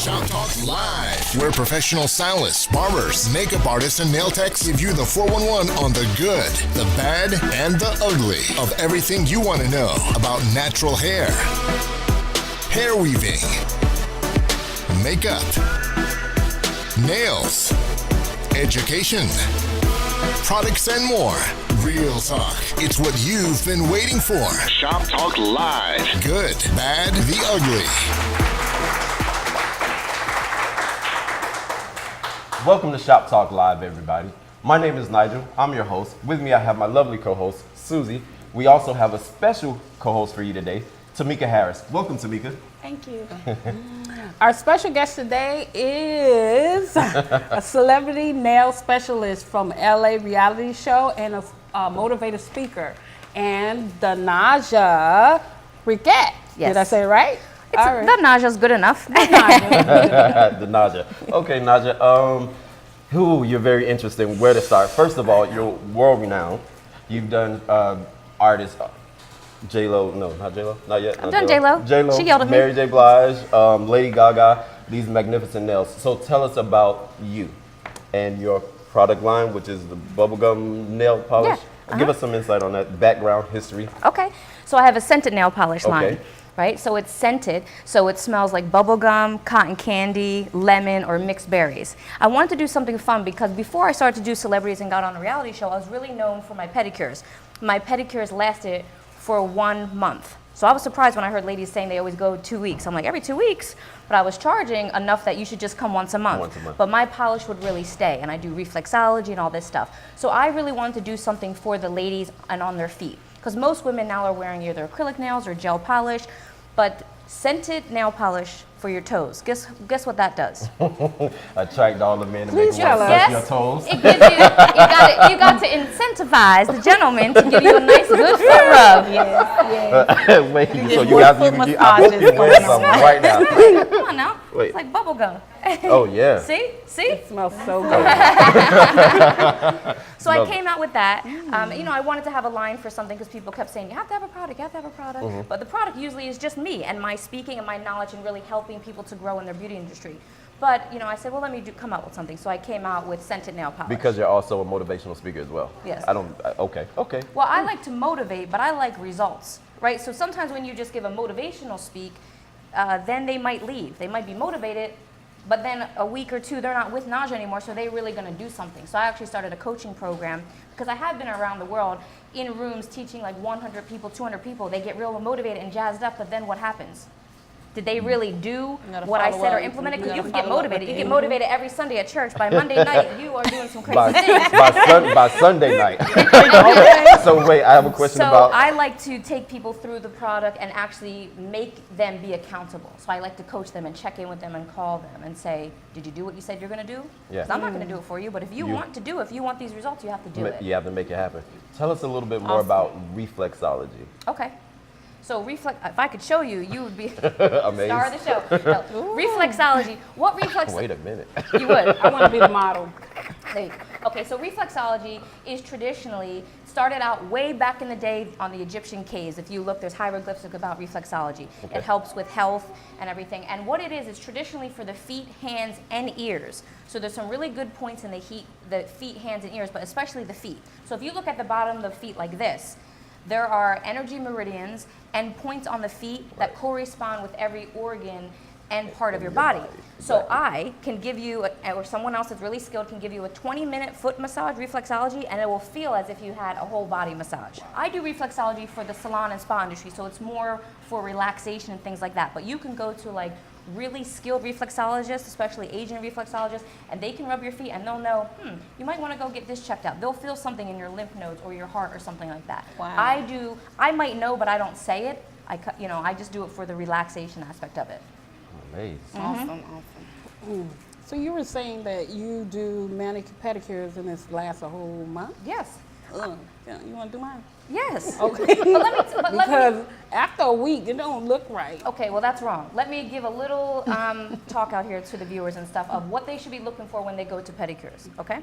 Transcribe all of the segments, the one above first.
Shop Talk Live, where professional stylists, barbers, makeup artists, and nail techs give you the 411 on the good, the bad, and the ugly of everything you want to know about natural hair, hair weaving, makeup, nails, education, products, and more. Real talk. It's what you've been waiting for. Shop Talk Live. Good, bad, the ugly. Welcome to Shop Talk Live, everybody. My name is Nigel. I'm your host. With me, I have my lovely co-host, Susie. We also have a special co-host for you today, Tamika Harris. Welcome, Tamika. Thank you. Our special guest today is a celebrity nail specialist from LArealityshow and a motivated speaker, and the Naja Briquette. Yes. Did I say it right? The Naja's good enough. The Naja. Okay, Naja. You're very interested in where to start. First of all, you're world renowned. You've done artists. J-Lo, no, not J-Lo, not yet. I've done J-Lo. J-Lo, She yelled at me. Mary J. Blige, Lady Gaga, these magnificent nails. So tell us about you and your product line, which is the bubblegum nail polish. Yeah, Give us some insight on that background history. Okay, so I have a scented nail polish line. Okay. Right, so it's scented, so it smells like bubblegum, cotton candy, lemon, or mixed berries. I wanted to do something fun because before I started to do celebrities and got on a reality show, I was really known for my pedicures. My pedicures lasted for 1 month. So I was surprised when I heard ladies saying they always go 2 weeks. I'm like, every 2 weeks? But I was charging enough that you should just come once a month. Once a month. But my polish would really stay, and I do reflexology and all this stuff. So I really wanted to do something for the ladies and on their feet. Because most women now are wearing either acrylic nails or gel polish, but scented nail polish for your toes. Guess what that does? Attract all the men to make them tell want us. to touch your toes. It gives you got to incentivize the gentleman to give you a nice good foot rub. Yes. Wait, so get you more guys, foot I hope massages you're wearing going on. something right now. Come on now. Wait. It's like bubble gum. Oh, yeah. See? It smells so good. So I came out with that. I wanted to have a line for something because people kept saying, you have to have a product, you have to have a product. Mm-hmm. But the product usually is just me and my speaking and my knowledge and really helping people to grow in their beauty industry. But, I said, well, let me come out with something. So I came out with scented nail polish. Because you're also a motivational speaker as well. Yes. Okay. Well, I like to motivate, but I like results, right? So sometimes when you just give a motivational speak, then they might leave. They might be motivated, but then a week or two, they're not with Naja anymore, so they're really going to do something. So I actually started a coaching program because I have been around the world in rooms teaching like 100 people, 200 people. They get real motivated and jazzed up, but then what happens? Did they really do what I said or implement it? Because you can get motivated. You get motivated every Sunday at church. By Monday night, you are doing some crazy things. By Sunday night. So wait, I have a question So about. I like to take people through the product and actually make them be accountable. So I like to coach them and check in with them and call them and say, did you do what you said you're going to do? Yeah. 'Cause I'm not going to do it for you, but if you want to do it, if you want these results, you have to do it. You have to make it happen. Tell us a little bit more about reflexology. Okay. So if I could show you, you would be Amazing. star of the show. No, reflexology. What Wait a minute. You would. I want to be the model. There you go. Okay, so reflexology is traditionally started out way back in the day on the Egyptian caves. If you look, there's hieroglyphs about reflexology. Okay. It helps with health and everything. And what it is traditionally for the feet, hands, and ears. So there's some really good points in the feet, hands, and ears, but especially the feet. So if you look at the bottom of the feet like this, there are energy meridians and points on the feet that correspond with every organ and part of your body. So I can give you, or someone else that's really skilled can give you a 20-minute foot massage, reflexology, and it will feel as if you had a whole body massage. I do reflexology for the salon and spa industry, so it's more for relaxation and things like that. But you can go to like really skilled reflexologists, especially Asian reflexologists, and they can rub your feet and they'll know, you might want to go get this checked out. They'll feel something in your lymph nodes or your heart or something like that. Wow. I might know, but I don't say it. I just do it for the relaxation aspect of it. Amazing. Awesome. So you were saying that you do pedicures and this lasts a whole month? Yes. You want to do mine? Yes. Okay. But Because after a week, it don't look right. Okay, well that's wrong. Let me give a little talk out here to the viewers and stuff of what they should be looking for when they go to pedicures, okay?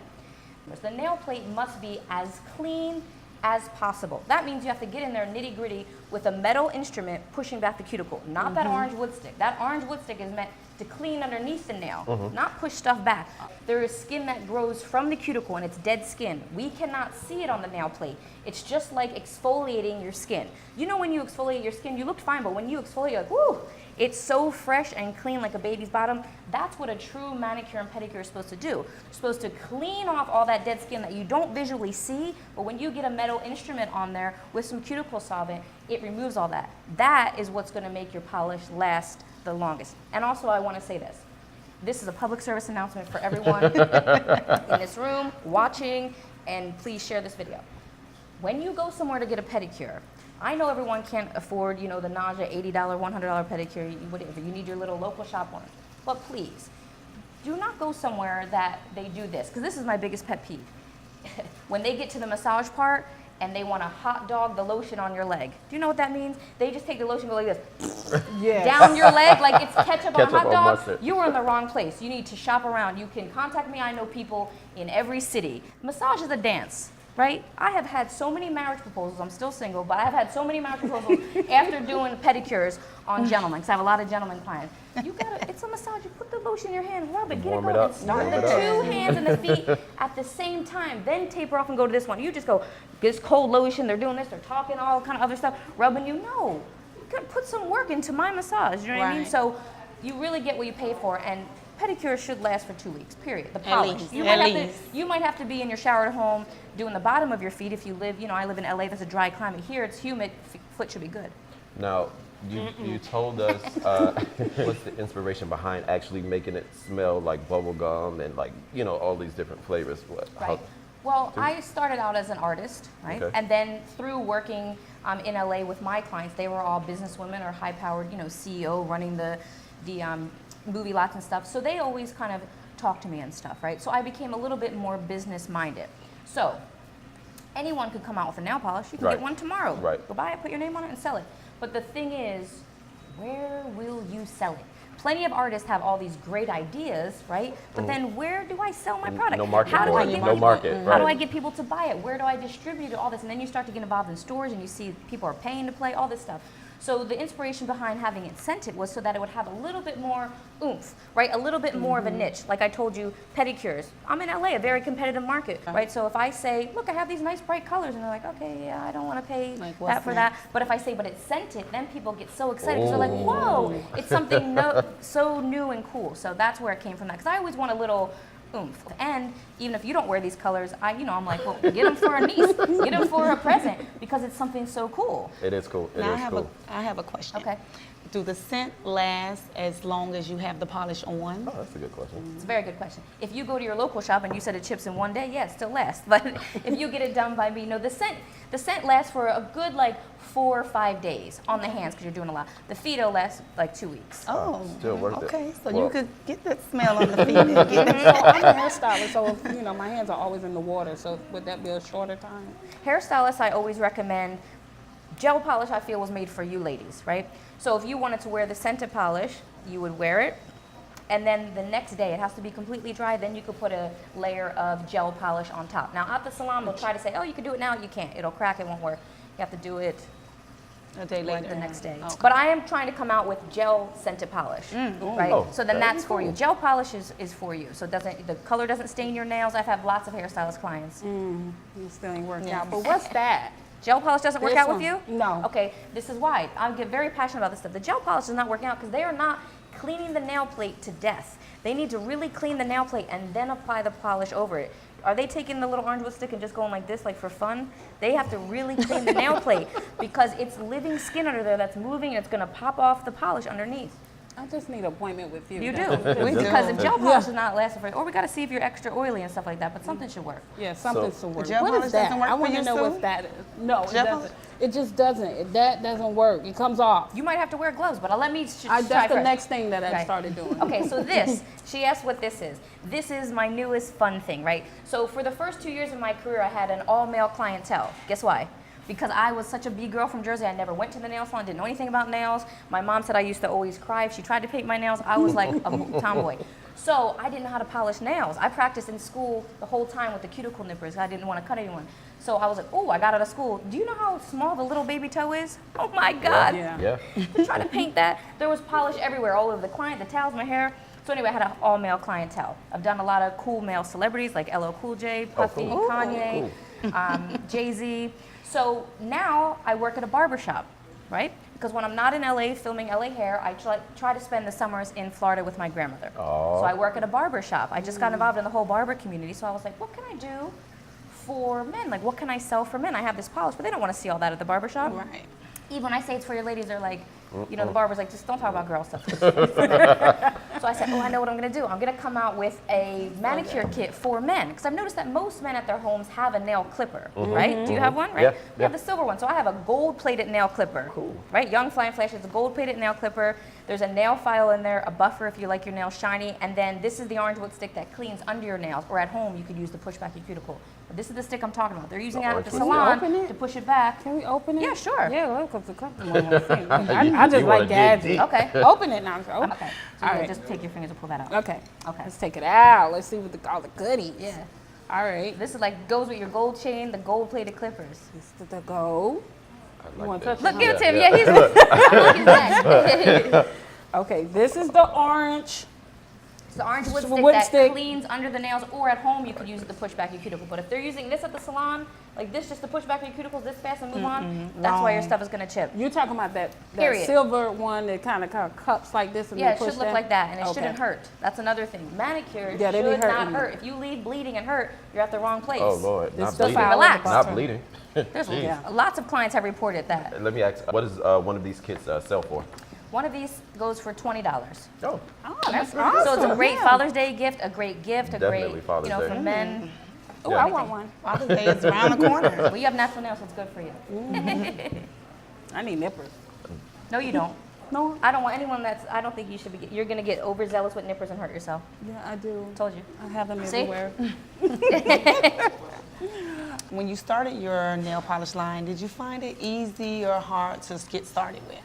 The nail plate must be as clean as possible. That means you have to get in there nitty gritty with a metal instrument pushing back the cuticle, not that orange wood stick. That orange wood stick is meant to clean underneath the nail, not push stuff back. There is skin that grows from the cuticle and it's dead skin. We cannot see it on the nail plate. It's just like exfoliating your skin. You know when you exfoliate your skin, you look fine, but when you exfoliate, you're like, whoo, it's so fresh and clean like a baby's bottom. That's what a true manicure and pedicure is supposed to do. You're supposed to clean off all that dead skin that you don't visually see, but when you get a metal instrument on there with some cuticle solvent, it removes all that. That is what's gonna make your polish last the longest. And also I wanna say this. This is a public service announcement for everyone in this room, watching, and please share this video. When you go somewhere to get a pedicure, I know everyone can't afford, the Naja $80, $100 pedicure, whatever. You need your little local shop one. But please, do not go somewhere that they do this, because this is my biggest pet peeve. When they get to the massage part and they want to hot dog the lotion on your leg. Do you know what that means? They just take the lotion and go like this, down your leg like it's ketchup on a hot dog. Mustard. You are in the wrong place. You need to shop around. You can contact me. I know people in every city. Massage is a dance. Right? I have had so many marriage proposals. I'm still single, but I've had so many marriage proposals after doing pedicures on gentlemen, because I have a lot of gentlemen clients. It's a massage. You put the lotion in your hand, rub it, get it going, and start the two hands and the feet at the same time. Then taper off and go to this one. You just go, this cold lotion, they're doing this, they're talking, all kind of other stuff, rubbing you. No, you can put some work into my massage, you know what I mean? So you really get what you pay for, and pedicure should last for 2 weeks, period. The polish. You might have to be in your shower at home doing the bottom of your feet if you live, I live in LA, that's a dry climate. Here it's humid, foot should be good. Now, you told us what's the inspiration behind actually making it smell like bubble gum and like, all these different flavors. Well, I started out as an artist, right? Okay. And then through working in LA with my clients, they were all businesswomen or high-powered, CEO running the movie lots and stuff. So they always kind of talk to me and stuff, right? So I became a little bit more business-minded. So anyone could come out with a nail polish. You can get one tomorrow. Right. Go buy it, put your name on it, and sell it. But the thing is, where will you sell it? Plenty of artists have all these great ideas, right? But then where do I sell my product? No market. How do I get no market. How do I get people to buy it? Where do I distribute it? All this, and then you start to get involved in stores, and you see people are paying to play, all this stuff. So the inspiration behind having it scented was so that it would have a little bit more oomph, right? A little bit more of a niche. Like I told you, pedicures. I'm in LA, a very competitive market, right? So if I say, look, I have these nice bright colors, and they're like, okay, yeah, I don't want to pay that for that. But if I say, but it's scented, then people get so excited because they're like, whoa, it's something so new and cool. So that's where it came from that. Because I always want a little oomph. And even if you don't wear these colors, I'm like, well, get them for a niece, get them for a present, because it's something so cool. It is cool. Now I have a question. Okay. Do the scent last as long as you have the polish on? Oh, that's a good question. It's a very good question. If you go to your local shop and you said it chips in one day, yeah, it still lasts. But if you get it done by me, the scent lasts for a good 4 or 5 days on the hands because you're doing a lot. The feet will last 2 weeks. Oh, still worth it. okay. So you could get that smell on the feet. And get it. So I'm a hairstylist, so my hands are always in the water. So would that be a shorter time? Hairstylists, I always recommend gel polish. I feel was made for you ladies, right? So if you wanted to wear the scented polish, you would wear it, and then the next day it has to be completely dry. Then you could put a layer of gel polish on top. Now at the salon, they'll try to say, oh, you can do it now. You can't. It'll crack. It won't work. You have to do it a day later. The next day. Okay. But I am trying to come out with gel scented polish, right? Oh, so then that's for you. Gel polish is for you. So the color doesn't stain your nails. I've had lots of hairstylist clients. It still ain't working out. But what's that? Gel polish doesn't work This out one. with you? No. Okay, this is why. I get very passionate about this stuff. The gel polish is not working out because they are not cleaning the nail plate to death. They need to really clean the nail plate and then apply the polish over it. Are they taking the little orange wood stick and just going like this, for fun? They have to really clean the nail plate because it's living skin under there that's moving and it's gonna pop off the polish underneath. I just need an appointment with you. You do. Because if gel polish is not lasting for, or we got to see if you're extra oily and stuff like that, but something should work. Yeah, something should work. Gel What polish is that? doesn't work I want for to you, know Sue? what that is. No, it Gel doesn't. It just doesn't. That doesn't work. It comes off. You might have to wear gloves, but let me try That's the first. next thing that I Right. started doing. Okay, so she asked what this is. This is my newest fun thing, right? So for the first 2 years of my career, I had an all-male clientele. Guess why? Because I was such a B-girl from Jersey. I never went to the nail salon, didn't know anything about nails. My mom said I used to always cry if she tried to paint my nails. I was like a tomboy. So I didn't know how to polish nails. I practiced in school the whole time with the cuticle nippers. I didn't want to cut anyone. So I was like, oh, I got out of school. Do you know how small the little baby toe is? Oh my God. Yeah. To try to paint that, there was polish everywhere, all over the client, the towels, my hair. So anyway, I had an all-male clientele. I've done a lot of cool male celebrities like LL Cool J, Puffy, cool. Kanye, Jay-Z. So now I work at a barbershop, right? Because when I'm not in LA filming LA hair, I try to spend the summers in Florida with my grandmother. So I work at a barber shop. I just got involved in the whole barber community. So I was like, what can I do for men? Like, what can I sell for men? I have this polish, but they don't want to see all that at the barber shop. Right. Even when I say it's for your ladies, they're like, you know, the barber's like, just don't talk about girl stuff. So I said, oh, I know what I'm going to do. I'm going to come out with a manicure kit for men. Because I've noticed that most men at their homes have a nail clipper, right? Do you have one, right? Yeah, We have the silver one. So I have a gold-plated nail clipper, right? Young Flying Flash is a gold-plated nail clipper. There's a nail file in there, a buffer if you like your nails shiny. And then this is the orange wood stick that cleans under your nails. Or at home, you could use to push back your cuticle. But this is the stick I'm talking about. They're using it at the salon to push it back. Can we open it? Yeah, sure. Yeah, look, because the couple one more thing. I just You like wanna dig gadgets. deep. Okay. Open it now. Open. Okay. So All you right. just take your fingers and pull that out. Okay. Okay. Let's take it out. Let's see what all the goodies. Yeah. All right. This is like goes with your gold chain, the gold-plated clippers. This is the gold. You want to touch Look, it? give it to him. Yeah, he's looking back. Okay, this is the orange. It's the orange wood So stick wood that stick. cleans under the nails, or at home you could use it to push back your cuticle. But if they're using this at the salon, like this just to push back your cuticles this fast and move on, that's why your stuff is gonna chip. You're talking about that Period. silver one that kind of cups like this and Yeah, then it push should look down? like that, and it Okay. shouldn't hurt. That's another thing. Manicure Yeah, they be should not hurting. hurt. If you leave bleeding and hurt, you're at the wrong place. Oh Lord, This not is the bleeding. file Relax. at the Not bottom. bleeding. There's Jeez. lots of clients have reported that. Let me ask, what does one of these kits sell for? One of these goes for $20. Oh, Oh, that's So it's a awesome. great Yeah. Father's Day gift, a great gift, Definitely Father's for Day. men. Oh, Yeah. I want one. Father's Day is around the corner. Well, you have natural nails, so it's good for you. I need nippers. No, you don't. No? I don't want anyone I don't think you should be, you're gonna get overzealous with nippers and hurt yourself. Yeah, I do. Told you. I have them See? everywhere. When you started your nail polish line, did you find it easy or hard to get started with?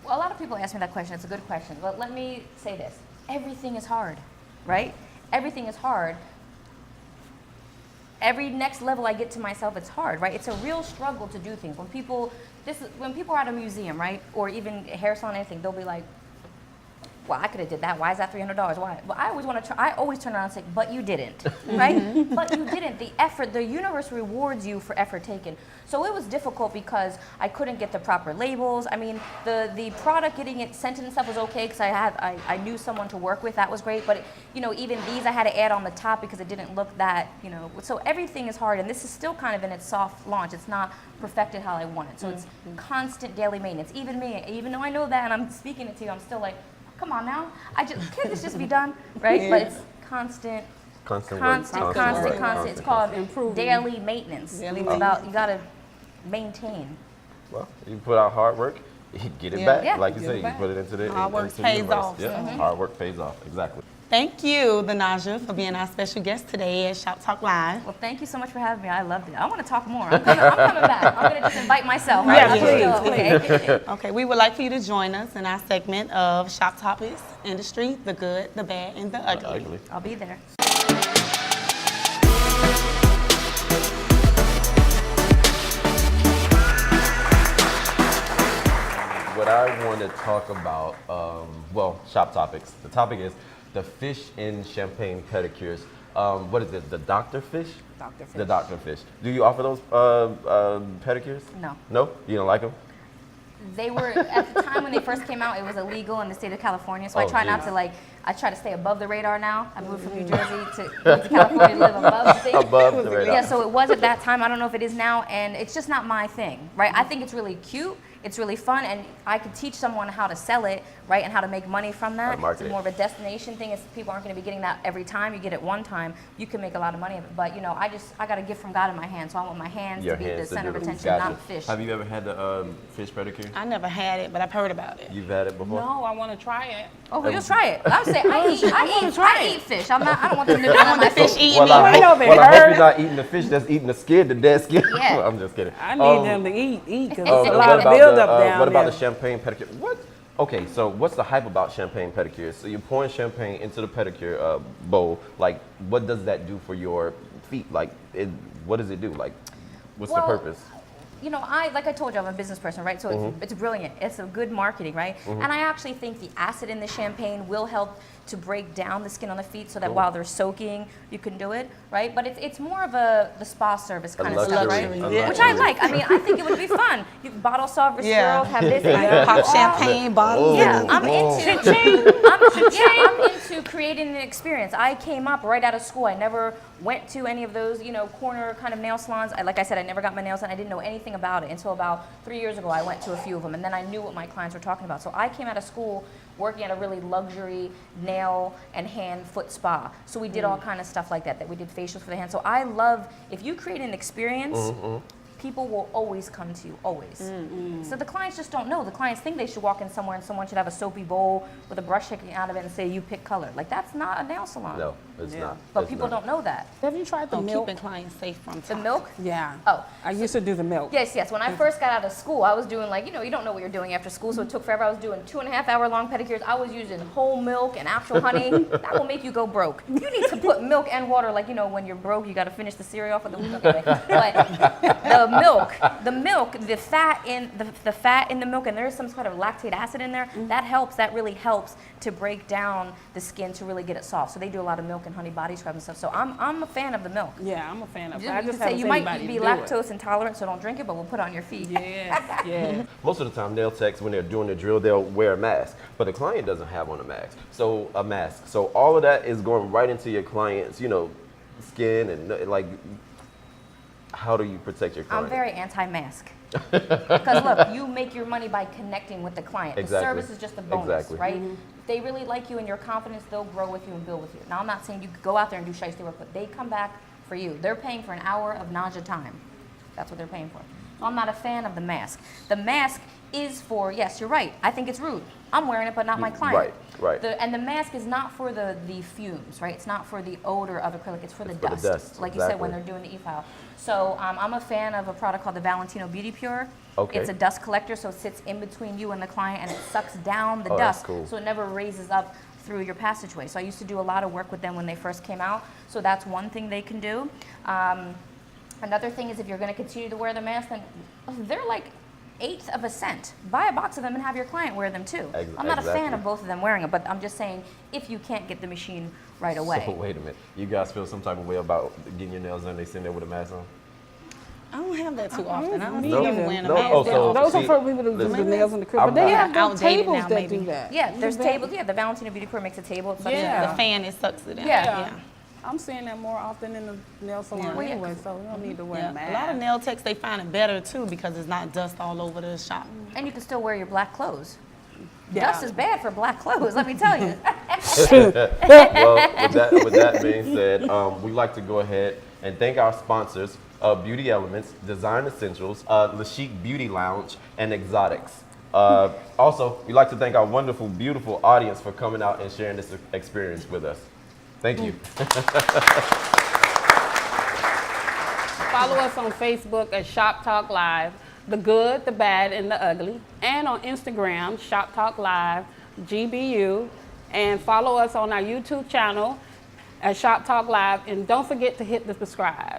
Well, a lot of people ask me that question. It's a good question. But let me say this. Everything is hard, right? Everything is hard. Every next level I get to myself, it's hard, right? It's a real struggle to do things. When people are at a museum, right? Or even a hair salon, anything, they'll be like, well, I could have did that. Why is that $300? Why? Well, I always turn around and say, but you didn't, right? But you didn't. The effort, the universe rewards you for effort taken. So it was difficult because I couldn't get the proper labels. I mean, the product getting it sent in and stuff was okay because I knew someone to work with. That was great. But even these I had to add on the top because it didn't look that, So everything is hard, and this is still kind of in its soft launch. It's not perfected how I want it. So it's constant daily maintenance. Even me, even though I know that and I'm speaking it to you, I'm still like, come on now. Can't this just be done, right? Yeah. But it's constant. constant It's called Improving. daily maintenance. Daily It's about, you gotta maintain. Well, you put out hard work, you get it Yeah. back. Yeah. Like you Get said, it you back. put it into the Hard work into the pays universe. off. Yeah, hard work pays off. Exactly. Thank you, the Naja, for being our special guest today at Shop Talk Live. Well, thank you so much for having me. I loved it. I want to talk more. I'm coming back. I'm gonna just invite myself. Right? Yeah, I'll just please. go, okay? Okay, we would like for you to join us in our segment of Shop Topics Industry, the good, the bad, and the ugly. Ugly. I'll be there. What I want to talk about, shop topics. The topic is the fish in champagne pedicures. What is it? The Dr. Fish? Dr. Fish. The Dr. Fish. Do you offer those pedicures? No. No? You don't like them? They were, at the time when they first came out, it was illegal in the state of California. So I Oh, try not geez. to I try to stay above the radar now. I moved from New Jersey to California to live above the thing. Above the radar. Yeah, so it was at that time. I don't know if it is now, and it's just not my thing, right? I think it's really cute. It's really fun, and I could teach someone how to sell it, right, and how to make money from that. market It's it. more of a destination thing. It's, people aren't going to be getting that every time. You get it one time, you can make a lot of money of it. But I got a gift from God in my hand, so I want my hands Your to be hands the to center of do it. attention, Gotcha. not the fish. Have you ever had the fish pedicure? I never had it, but I've heard about it. You've had it before? No, I want to try it. Oh, well, just try it. I would say I eat fish. I don't want them to be I on want my the fish fish. eating me. I know they I hope heard. you're not eating the fish that's eating the skin, the dead skin. Yeah. I'm just kidding. I need them to eat because Oh, there's a what lot of about buildup down What about there. the champagne pedicure? What? Okay, so what's the hype about champagne pedicures? So you're pouring champagne into the pedicure bowl. Like, what does that do for your feet? Like, what does it do? Like, what's the purpose? You know, like I told you, I'm a business person, right? So it's brilliant. It's a good marketing, right? And I actually think the acid in the champagne will help to break down the skin on the feet so that while they're soaking, you can do it, right? But it's more of the spa service kind of stuff, right? Which I like. I mean, I think it would be fun. You can bottle soft swirl, have this, Pop champagne bottles. Yeah, I'm into creating an experience. I came up right out of school. I never went to any of those, you know, corner kind of nail salons. Like I said, I never got my nails done. I didn't know anything about it until about 3 years ago. I went to a few of them, and then I knew what my clients were talking about. So I came out of school working at a really luxury nail and hand foot spa. So we did all kind of stuff like that we did facials for the hand. So I love, if you create an experience, people will always come to you, always. So the clients just don't know. The clients think they should walk in somewhere and someone should have a soapy bowl with a brush sticking out of it and say, you pick color. Like, that's not a nail salon. No, it's not. But It's people not. don't know that. Have you tried the milk? Keeping clients safe from The toxins. milk? Yeah. Oh. I used to do the milk. Yes. When I first got out of school, I was doing like, you know, you don't know what you're doing after school, so it took forever. I was doing 2.5 hour long pedicures. I was using whole milk and actual honey. That will make you go broke. You need to put milk and water, like, you know, when you're broke, you got to finish the cereal off with the okay. But the fat in the milk, and there is some sort of lactate acid in there. That really helps to break down the skin to really get it soft. So they do a lot of milk and honey body scrub and stuff. So I'm a fan of the milk. Yeah, I'm a fan of it. You I can just say haven't you seen might anybody be do lactose intolerant, so don't drink it, but we'll put it on your feet. Yes, yeah. Most of the time, nail techs, when they're doing the drill, they'll wear a mask, but the client doesn't have on a mask. So all of that is going right into your client's, you know, skin, and like, how do you protect your client? I'm very anti-mask. Because look, you make your money by connecting with the client. Exactly. The service is just a bonus, Exactly. right? If they really like you and you're confident, they'll grow with you and build with you. Now, I'm not saying you could go out there and do shiesty work, but they come back for you. They're paying for an hour of Naja time. That's what they're paying for. So I'm not a fan of the mask. The mask is for, yes, you're right. I think it's rude. I'm wearing it, but not my client. Right. And the mask is not for the fumes, right? It's not for the odor of acrylic. It's for the dust. Like you said, when they're doing the e-file. So I'm a fan of a product called the Valentino Beauty Pure. Okay. It's a dust collector, so it sits in between you and the client, and it sucks down the Oh, that's dust, cool. so it never raises up through your passageway. So I used to do a lot of work with them when they first came out. So that's one thing they can do. Another thing is, if you're going to continue to wear the mask, then they're like 1/8 of a cent. Buy a box of them and have your client wear them too. I'm not a fan of both of them wearing them, but I'm just saying, if you can't get the machine right away. So wait a minute, you guys feel some type of way about getting your nails done? They sitting there with a mask on? I don't have that too often. I don't see No? them wearing a No? mask. Oh, so- Those are see, for people that do the listen, nails in the crib. But they have those outdated tables now, that maybe. do that. Yeah, there's Isn't that- tables. Yeah, the Valentino Beauty Pure makes a table. It's Yeah. The fan, it sucks it in. Yeah. I'm seeing that more often in the nail salon Yeah. anyway, so we don't need to wear Yeah. a mask. A lot of nail techs, they find it better too because it's not dust all over the shop. And you can still wear your black clothes. Yeah. Dust is bad for black clothes, let me tell you. Well, with that being said, we'd like to go ahead and thank our sponsors, Beauty Elements, Design Essentials, Le Chic Beauty Lounge, and Exotics. Also, we'd like to thank our wonderful, beautiful audience for coming out and sharing this experience with us. Thank you. Follow us on Facebook at Shop Talk Live, the good, the bad, and the ugly. And on Instagram, Shop Talk Live, GBU. And follow us on our YouTube channel at Shop Talk Live. And don't forget to hit the subscribe.